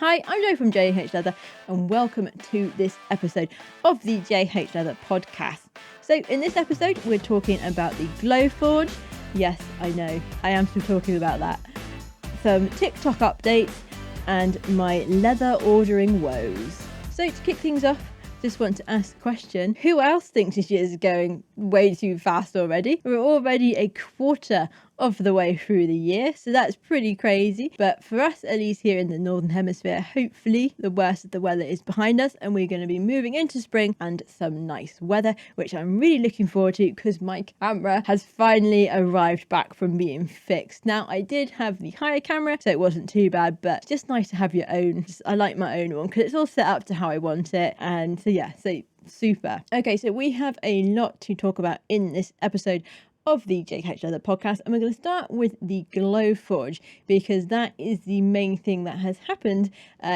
Hi, I'm Jo from J.H.Leather and welcome to this episode of the J.H.Leather podcast. So in this episode, we're talking about the Glowforge. Yes, I know, I am still talking about that. Some TikTok updates and my leather ordering woes. So to kick things off, just want to ask a question. Who else thinks this year is going way too fast already? We're already a quarter of the way through the year, so that's pretty crazy. But for us, at least here in the Northern Hemisphere, hopefully the worst of the weather is behind us and we're going to be moving into spring and some nice weather, which I'm really looking forward to because my camera has finally arrived back from being fixed. Now, I did have the higher camera, so it wasn't too bad, but it's just nice to have your own. I like my own one because it's all set up to how I want it. And so yeah, so super. Okay, so we have a lot to talk about in this episode of the J.H.Leather podcast, and we're going to start with the Glowforge because that is the main thing that has happened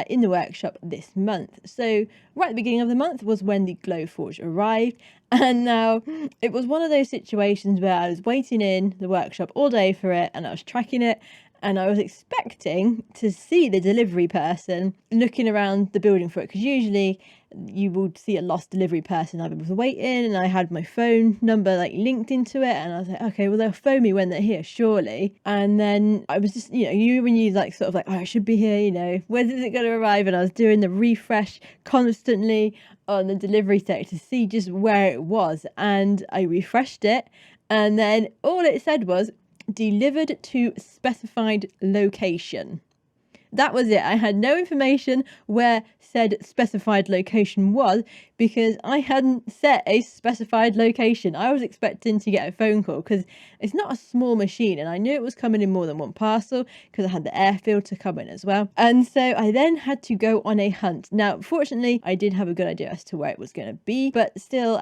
in the workshop this month. So right at the beginning of the month was when the Glowforge arrived, and now it was one of those situations where I was waiting in the workshop all day for it and I was tracking it. And I was expecting to see the delivery person looking around the building for it, because usually you will see a lost delivery person. I was waiting and I had my phone number linked into it, and I was like, okay, well, they'll phone me when they're here, surely. And then I was just, when you oh, I should be here, when is it going to arrive? And I was doing the refresh constantly on the delivery sector to see just where it was. And I refreshed it, and then all it said was, delivered to specified location. That was it. I had no information where said specified location was because I hadn't set a specified location. I was expecting to get a phone call because it's not a small machine, and I knew it was coming in more than one parcel because I had the air filter come in as well. And so I then had to go on a hunt. Now, fortunately, I did have a good idea as to where it was going to be, but still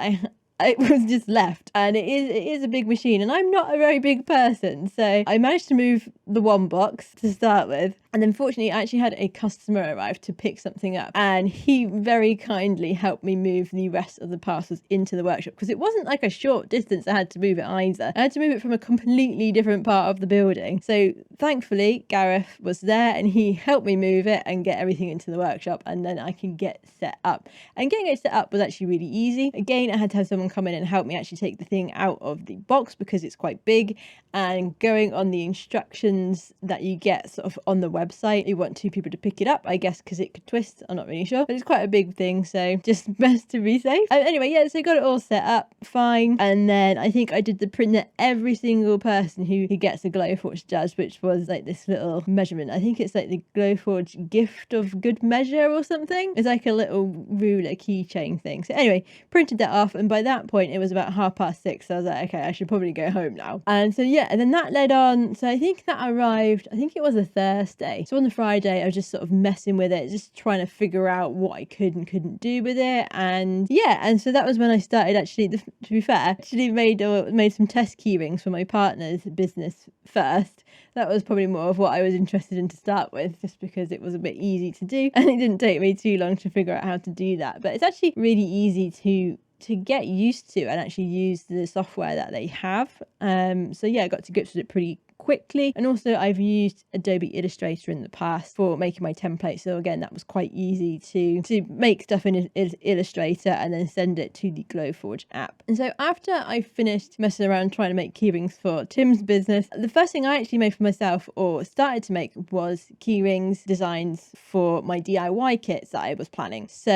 it was just left, and it is a big machine, and I'm not a very big person, so I managed to move the one box to start with, and then fortunately I actually had a customer arrive to pick something up, and he very kindly helped me move the rest of the parcels into the workshop because it wasn't like a short distance I had to move it either. I had to move it from a completely different part of the building, so thankfully Gareth was there and he helped me move it and get everything into the workshop, and then I can get set up. And getting it set up was actually really easy. Again, I had to have someone come in and help me actually take the thing out of the box because it's quite big, and going on the instructions that you get sort of on the website, you want two people to pick it up, I guess, because it could twist. I'm not really sure, but it's quite a big thing, so just best to be safe. Anyway, yeah, so got it all set up fine, and then I think I did the print that every single person who gets a Glowforge does, which was this little measurement. I think it's the Glowforge gift of good measure or something. It's like a little ruler keychain thing. So anyway, printed that off, and by that point it was about 6:30, so I was like, okay, I should probably go home now. And so yeah, and then that led on, so I think that arrived, I think it was a Thursday. So on the Friday I was just sort of messing with it, just trying to figure out what I could and couldn't do with it. And yeah, and so that was when I started actually, to be fair, made some test key rings for my partner's business first. That was probably more of what I was interested in to start with, just because it was a bit easy to do and it didn't take me too long to figure out how to do that. But it's actually really easy to get used to and actually use the software that they have. So yeah, I got to grips with it pretty quickly. And also I've used Adobe Illustrator in the past for making my templates, so again that was quite easy to make stuff in Illustrator and then send it to the Glowforge app. And so after I finished messing around trying to make keyrings for Tim's business, the first thing I actually made for myself, or started to make, was keyrings designs for my DIY kits that I was planning. So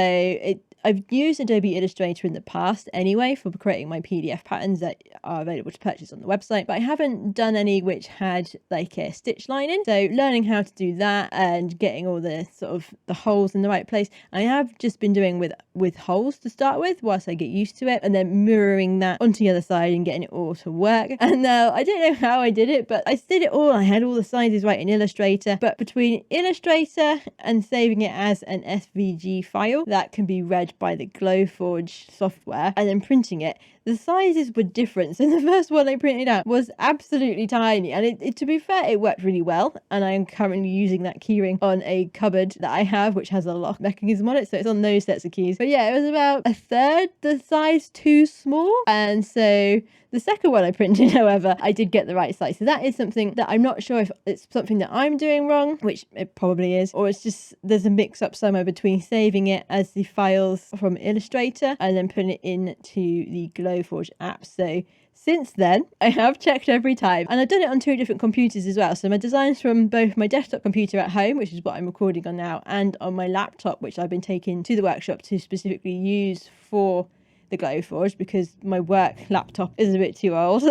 I've used Adobe Illustrator in the past anyway for creating my PDF patterns that are available to purchase on the website, but I haven't done any which had a stitch line in. So learning how to do that and getting all the sort of the holes in the right place. I have just been doing with holes to start with whilst I get used to it, and then mirroring that onto the other side and getting it all to work. And now I don't know how I did it, but I did it all. I had all the sizes right in Illustrator, but between Illustrator and saving it as an SVG file that can be read by the Glowforge software and then printing it, the sizes were different. So the first one I printed out was absolutely tiny, and it to be fair, it worked really well. And I am currently using that keyring on a cupboard that I have, which has a lock mechanism on it, so it's on those sets of keys. But yeah, it was about a third the size too small, and so the second one I printed, however, I did get the right size. So that is something that I'm not sure if it's something that I'm doing wrong, which it probably is, or it's just there's a mix up somewhere between saving it as the files from Illustrator and then putting it into the Glowforge app. So since then, I have checked every time, and I've done it on 2 different computers as well. So my designs from both my desktop computer at home, which is what I'm recording on now, and on my laptop, which I've been taking to the workshop to specifically use for the Glowforge, because my work laptop is a bit too old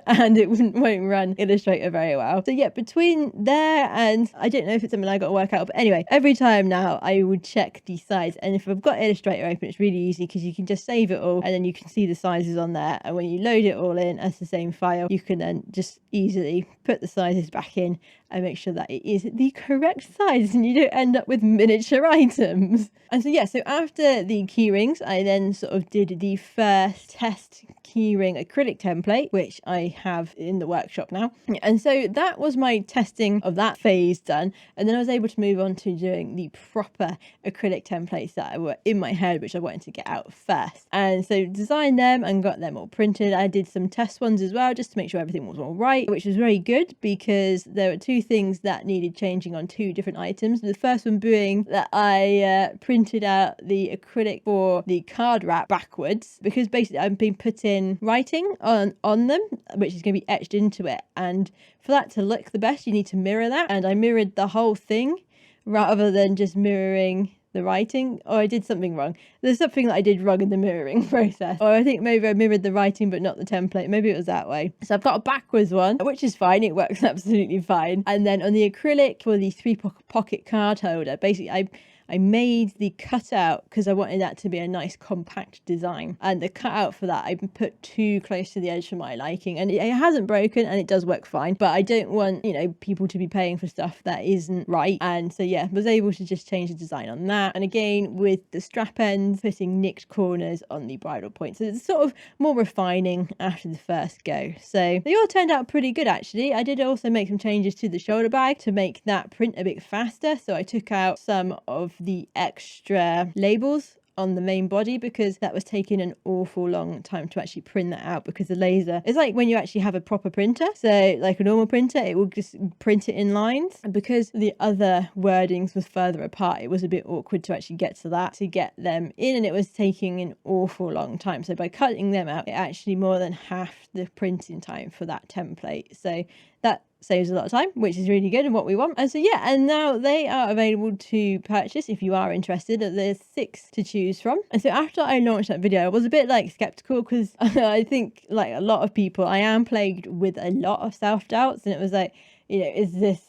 and it won't run Illustrator very well. So yeah, between there and I don't know if it's something I got to work out, but anyway, every time now I would check the size, and if I've got Illustrator open, it's really easy because you can just save it all and then you can see the sizes on there, and when you load it all in as the same file, you can then just easily put the sizes back in and make sure that it is the correct size and you don't end up with miniature items. And so yeah, so after the key rings, I then sort of did the first test keyring acrylic template, which I have in the workshop now. And so that was my testing of that phase done, and then I was able to move on to doing the proper acrylic templates that were in my head, which I wanted to get out first. And so designed them and got them all printed. I did some test ones as well just to make sure everything was all right, which was very good because there were 2 things that needed changing on 2 different items. The first one being that I printed out the acrylic for the card wrap backwards, because basically I've been putting writing on them, which is going to be etched into it, and for that to look the best you need to mirror that, and I mirrored the whole thing rather than just mirroring the writing. Or I did something wrong. There's something that I did wrong in the mirroring process, or I think maybe I mirrored the writing but not the template. Maybe it was that way. So I've got a backwards one, which is fine, it works absolutely fine. And then on the acrylic for the 3 pocket card holder, basically I made the cutout because I wanted that to be a nice compact design, and the cutout for that I put too close to the edge for my liking, and it hasn't broken and it does work fine, but I don't want, you know, people to be paying for stuff that isn't right. And so yeah, was able to just change the design on that, and again with the strap ends, putting nicked corners on the bridle point, so it's sort of more refining after the first go. So they all turned out pretty good actually. I did also make some changes to the shoulder bag to make that print a bit faster, so I took out some of the extra labels on the main body because that was taking an awful long time to actually print that out, because the laser, it's like when you actually have a proper printer, so like a normal printer, it will just print it in lines, and because the other wordings was further apart, it was a bit awkward to actually get to that, to get them in, and it was taking an awful long time. So by cutting them out, it actually more than half the printing time for that template, so that saves a lot of time, which is really good and what we want. And so yeah, and now they are available to purchase if you are interested. There's 6 to choose from. And so after I launched that video, I was a bit like skeptical because I think like a lot of people, I am plagued with a lot of self-doubts, and it was like, you know, is this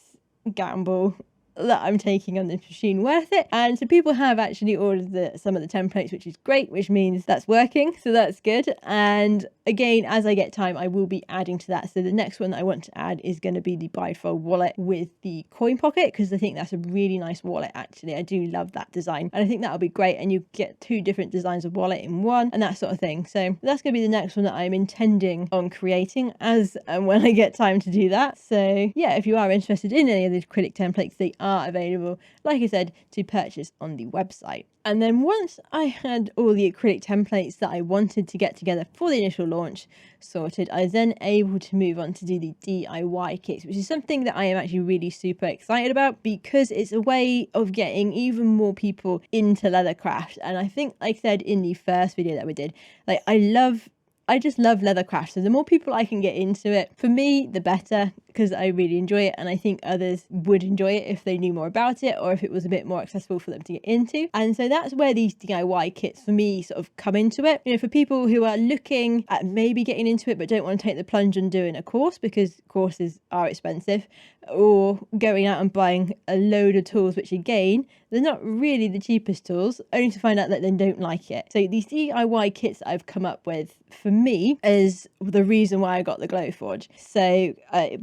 gamble that I'm taking on this machine worth it? And so people have actually ordered some of the templates, which is great, which means that's working, so that's good. And again, as I get time, I will be adding to that. So the next one that I want to add is going to be the bifold wallet with the coin pocket, because I think that's a really nice wallet actually. I do love that design, and I think that'll be great, and you get 2 different designs of wallet in one and that sort of thing. So that's going to be the next one that I'm intending on creating as and when I get time to do that. So yeah, if you are interested in any of the acrylic templates, they are available, like I said, to purchase on the website. And then once I had all the acrylic templates that I wanted to get together for the initial launch sorted, I was then able to move on to do the DIY kits, which is something that I am actually really super excited about, because it's a way of getting even more people into Leathercraft. And I think, like I said in the first video that we did, like I just love Leathercraft, so the more people I can get into it, for me, the better, because I really enjoy it, and I think others would enjoy it if they knew more about it, or if it was a bit more accessible for them to get into. And so that's where these DIY kits for me sort of come into it. You know, for people who are looking at maybe getting into it but don't want to take the plunge and doing a course, because courses are expensive, or going out and buying a load of tools, which again, they're not really the cheapest tools, only to find out that they don't like it. So these DIY kits that I've come up with, for me is the reason why I got the Glowforge. So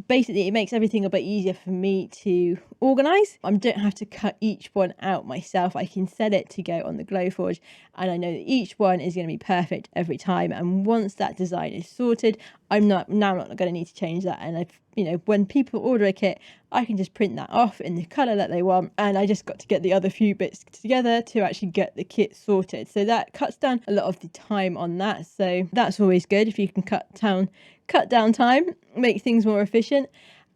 basically it makes everything a bit easier for me to organize. I don't have to cut each one out myself. I can set it to go on the Glowforge, and I know that each one is going to be perfect every time. And once that design is sorted, I'm not going to need to change that. And when people order a kit, I can just print that off in the colour that they want, and I just got to get the other few bits together to actually get the kit sorted. So that cuts down a lot of the time on that. So that's always good if you can cut down time, make things more efficient.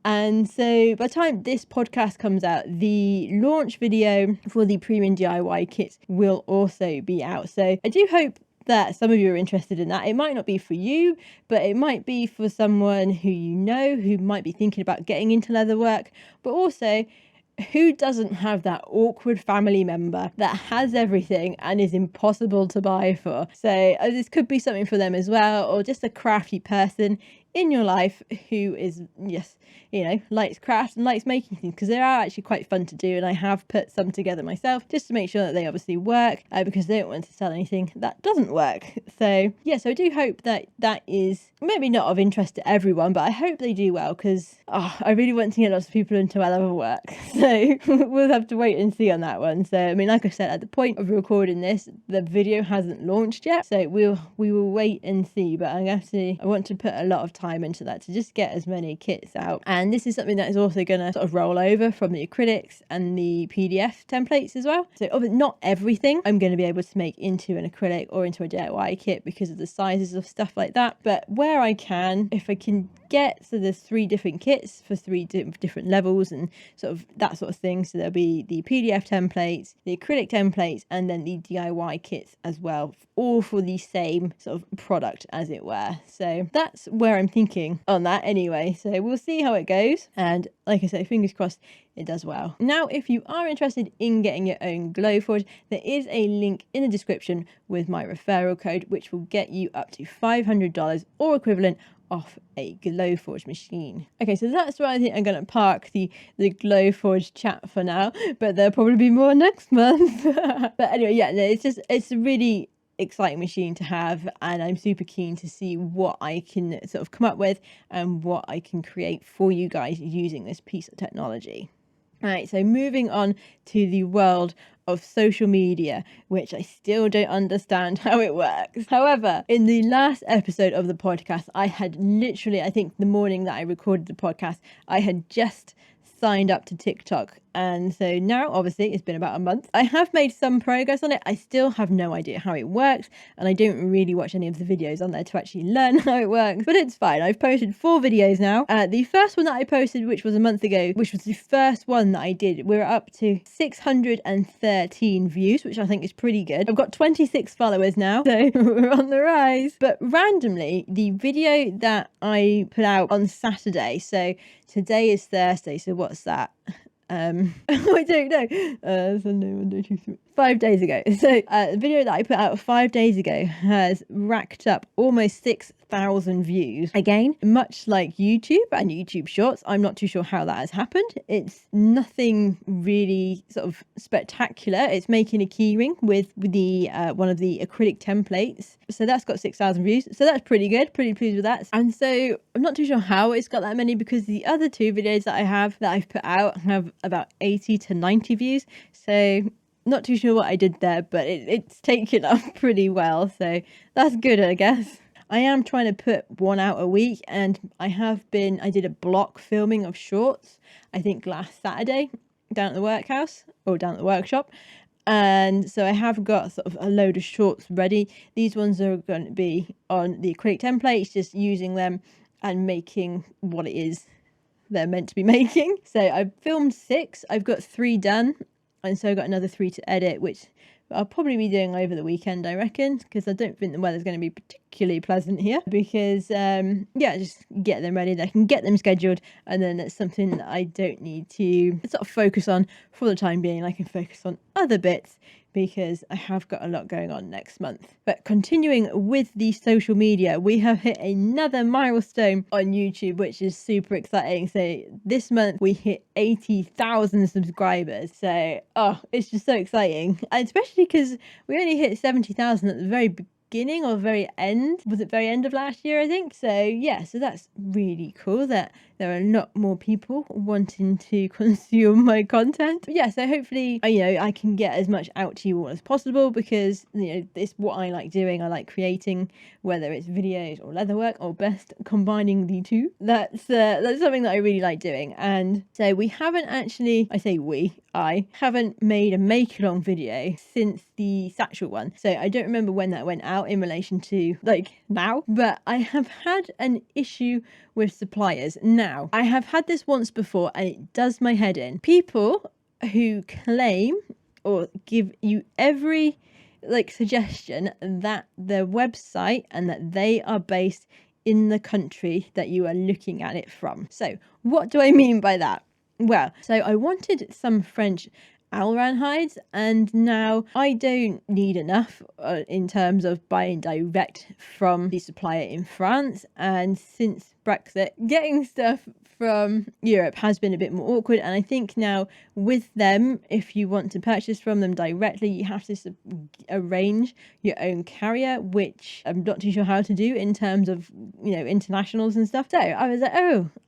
And so by the time this podcast comes out, the launch video for the premium DIY kits will also be out. So I do hope that some of you are interested in that. It might not be for you, but it might be for someone who you know who might be thinking about getting into leather work, but also who doesn't have that awkward family member that has everything and is impossible to buy for. So this could be something for them as well, or just a crafty person in your life who is, likes crafts and likes making things, because they are actually quite fun to do. And I have put some together myself just to make sure that they obviously work, because they don't want to sell anything that doesn't work. So yes, I do hope that is maybe not of interest to everyone, but I hope they do well, because I really want to get lots of people into leather work. So we'll have to wait and see on that one. So I mean, like I said, at the point of recording this, the video hasn't launched yet, so we will wait and see. But I want to put a lot of time into that to just get as many kits out. And this is something that is also going to sort of roll over from the acrylics and the PDF templates as well. So not everything I'm going to be able to make into an acrylic or into a DIY kit because of the sizes of stuff like that. But where I can, if I can get, so there's 3 different kits for 3 different levels and sort of that sort of thing. So there'll be the PDF templates, the acrylic templates, and then the DIY kits as well, all for the same sort of product, as it were. So that's where I'm thinking on that anyway. So we'll see how it goes. And like I say, fingers crossed it does well. Now, if you are interested in getting your own Glowforge, there is a link in the description with my referral code, which will get you up to $500 or equivalent off a Glowforge machine. Okay, so that's where I think I'm going to park the Glowforge chat for now, but there'll probably be more next month. But anyway, yeah, no, it's a really exciting machine to have, and I'm super keen to see what I can sort of come up with and what I can create for you guys using this piece of technology. All right, so moving on to the world of social media, which I still don't understand how it works. However, in the last episode of the podcast, I had literally, I think the morning that I recorded the podcast, I had just signed up to TikTok. And so now, obviously, it's been about a month. I have made some progress on it. I still have no idea how it works, and I don't really watch any of the videos on there to actually learn how it works, but it's fine. I've posted 4 videos now. The first one that I posted, which was a month ago, which was the first one that I did, we're up to 613 views, which I think is pretty good. I've got 26 followers now, so we're on the rise. But randomly, the video that I put out on Saturday, so today is Thursday, so what's that? I don't know. Sunday, Monday, Tuesday, 5 days ago. So the video that I put out 5 days ago has racked up almost 6,000 views. Again, much like YouTube and YouTube Shorts, I'm not too sure how that has happened. It's nothing really sort of spectacular. It's making a keyring with the one of the acrylic templates. So that's got 6,000 views. So that's pretty good. Pretty pleased with that. And so I'm not too sure how it's got that many, because the other 2 videos that I've put out have about 80 to 90 views. So not too sure what I did there, but it's taken up pretty well. So that's good, I guess. I am trying to put one out a week, and I did a block filming of shorts, I think last Saturday, down at the workhouse or down at the workshop. And so I have got sort of a load of shorts ready. These ones are going to be on the acrylic templates, just using them and making what it is they're meant to be making. So I've filmed 6, I've got 3 done, and so I've got another 3 to edit, which I'll probably be doing over the weekend, I reckon, because I don't think the weather's going to be particularly pleasant here, because just get them ready, I can get them scheduled, and then it's something that I don't need to sort of focus on for the time being. I can focus on other bits because I have got a lot going on next month. But continuing with the social media, we have hit another milestone on YouTube, which is super exciting. So this month we hit 80,000 subscribers. So, it's just so exciting. And especially because we only hit 70,000 at the very beginning or very end. Was it very end of last year, I think? So yeah, so that's really cool that there are a lot more people wanting to consume my content. But yeah, so hopefully, I can get as much out to you all as possible, because, it's what I like doing. I like creating, whether it's videos or leatherwork, or best combining the two. That's something that I really like doing. And so we haven't actually, I haven't made a make-along video since the satchel one. So I don't remember when that went out in relation to now, but I have had an issue with suppliers. Now, I have had this once before and it does my head in. People who claim or give you every suggestion that their website and that they are based in the country that you are looking at it from. So what do I mean by that? Well, so I wanted some French Alran hides, and now I don't need enough in terms of buying direct from the supplier in France. And since Brexit, getting stuff from Europe has been a bit more awkward, and I think now with them, if you want to purchase from them directly, you have to arrange your own carrier, which I'm not too sure how to do in terms of internationals and stuff. So I was like,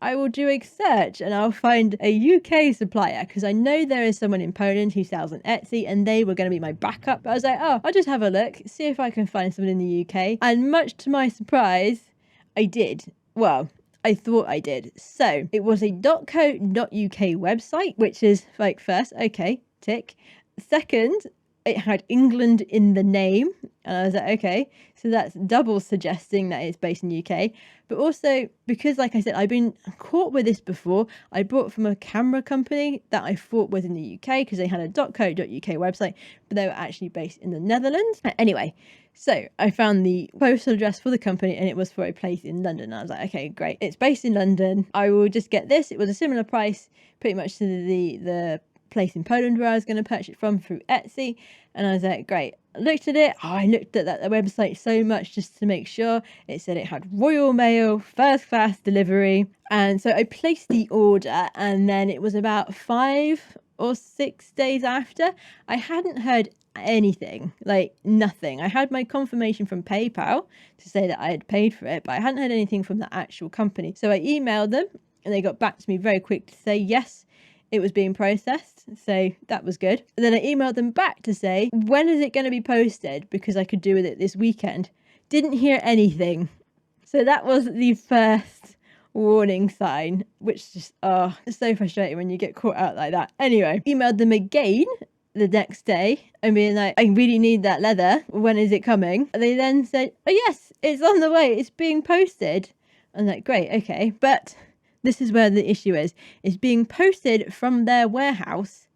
I will do a search and I'll find a UK supplier, because I know there is someone in Poland who sells on Etsy and they were going to be my backup. But I was like, I'll just have a look, see if I can find someone in the UK. And much to my surprise, I did. Well, I thought I did. So it was a .co.uk website, which is first, okay, tick. Second, it had England in the name, and I was like, okay, so that's double suggesting that it's based in the UK. But also, because like I said, I've been caught with this before. I bought from a camera company that I thought was in the UK because they had a .co.uk website, but they were actually based in the Netherlands. Anyway, so I found the postal address for the company and it was for a place in London. I was like, okay, great. It's based in London. I will just get this. It was a similar price pretty much to the place in Poland where I was going to purchase it from through Etsy. And I was like, great. I looked at it. I looked at that website so much just to make sure. It said it had Royal Mail, first class delivery. And so I placed the order, and then it was about 5 or 6 days after. I hadn't heard anything, nothing. I had my confirmation from PayPal to say that I had paid for it, but I hadn't heard anything from the actual company. So I emailed them and they got back to me very quick to say, yes, it was being processed. So that was good. And then I emailed them back to say, when is it going to be posted? Because I could do with it this weekend. Didn't hear anything. So that was the first warning sign, which just, it's so frustrating when you get caught out like that. Anyway, emailed them again the next day and being like, I really need that leather. When is it coming? And they then said, oh yes, it's on the way. It's being posted. I'm like, great, okay. But this is where the issue is. It's being posted from their warehouse,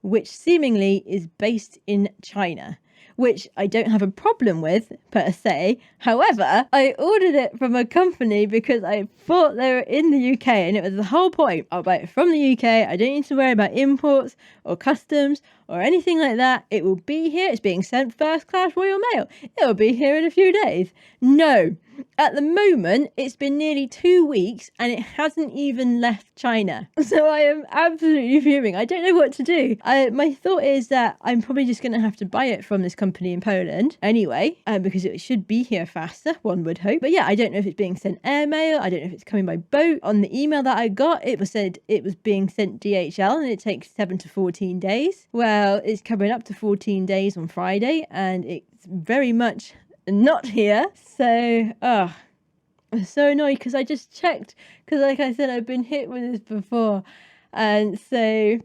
which seemingly is based in China, which I don't have a problem with per se. However, I ordered it from a company because I thought they were in the UK, and it was the whole point. I'll buy it from the UK. I don't need to worry about imports or customs or anything like that. It will be here. It's being sent first class Royal Mail. It will be here in a few days. No. At the moment, it's been nearly 2 weeks and it hasn't even left China. So I am absolutely fuming. I don't know what to do. My thought is that I'm probably just going to have to buy it from this company in Poland anyway, because it should be here faster, one would hope. But yeah, I don't know if it's being sent airmail. I don't know if it's coming by boat. On the email that I got, it was said it was being sent DHL and it takes 7 to 14 days. Well, it's coming up to 14 days on Friday and it's very much not here. So I'm so annoyed because I just checked, because like I said, I've been hit with this before. And so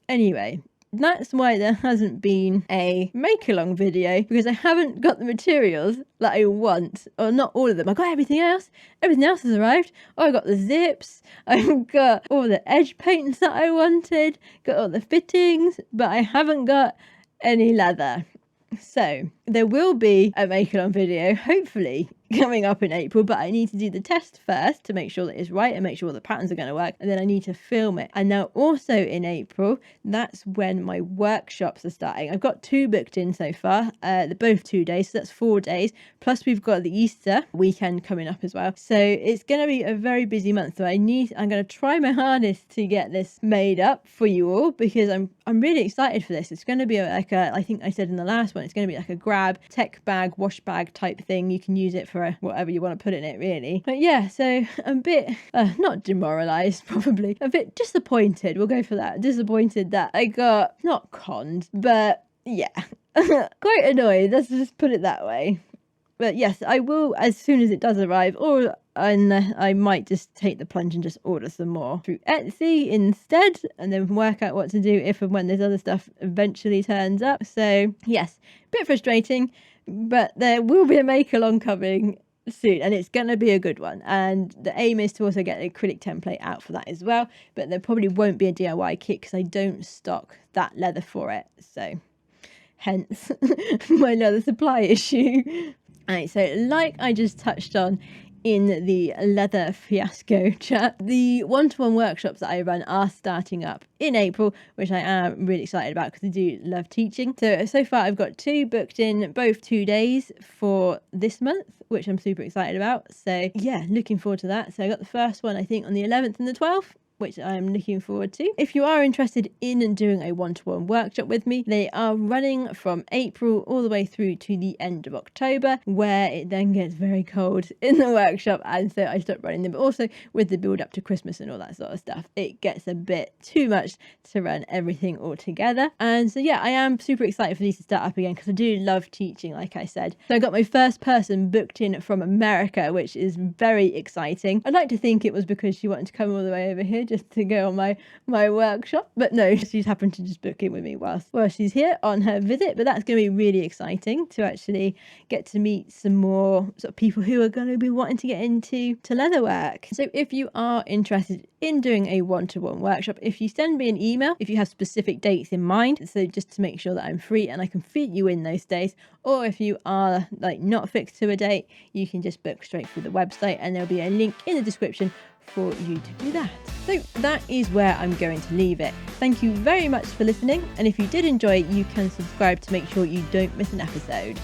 anyway, that's why there hasn't been a make along video, because I haven't got the materials that I want, or not all of them. I got everything else has arrived. I got the zips, I've got all the edge paints that I wanted, got all the fittings, but I haven't got any leather. So there will be a make along video hopefully coming up in April, but I need to do the test first to make sure that it's right and make sure the patterns are going to work, and then I need to film it. And now also in April, that's when my workshops are starting. I've got 2 booked in so far. They're both 2 days, so that's 4 days, plus we've got the Easter weekend coming up as well. So it's going to be a very busy month. So I'm going to try my hardest to get this made up for you all, because I'm really excited for this. It's going to be I think I said in the last one, it's going to be like a grab grab, tech bag, wash bag type thing. You can use it for whatever you want to put in it, really. But yeah, so a bit, not demoralised, probably, a bit disappointed. We'll go for that. Disappointed that I got, not conned, but yeah, quite annoyed. Let's just put it that way. But yes, I will as soon as it does arrive, or I might just take the plunge and just order some more through Etsy instead, and then work out what to do if and when this other stuff eventually turns up. So yes, a bit frustrating, but there will be a make-along coming soon, and it's going to be a good one. And the aim is to also get an acrylic template out for that as well, but there probably won't be a DIY kit because I don't stock that leather for it. So hence my leather supply issue. Right, so like I just touched on in the leather fiasco chat, the one-to-one workshops that I run are starting up in April, which I am really excited about because I do love teaching. So far I've got 2 booked in, both 2 days for this month, which I'm super excited about. So yeah, looking forward to that. So I got the first one, I think, on the 11th and the 12th. Which I'm looking forward to. If you are interested in doing a one-to-one workshop with me, they are running from April all the way through to the end of October, where it then gets very cold in the workshop, and so I stop running them. But also with the build up to Christmas and all that sort of stuff, it gets a bit too much to run everything all together. And so yeah, I am super excited for these to start up again because I do love teaching, like I said. So I got my first person booked in from America, which is very exciting. I'd like to think it was because she wanted to come all the way over here just to go on my workshop, but no, she's happened to just book in with me whilst she's here on her visit. But that's going to be really exciting to actually get to meet some more sort of people who are going to be wanting to get into leatherwork. So if you are interested in doing a one-to-one workshop, if you send me an email, if you have specific dates in mind, so just to make sure that I'm free and I can fit you in those days, or if you are like not fixed to a date, you can just book straight through the website, and there'll be a link in the description for you to do that. So that is where I'm going to leave it. Thank you very much for listening, and if you did enjoy it, you can subscribe to make sure you don't miss an episode.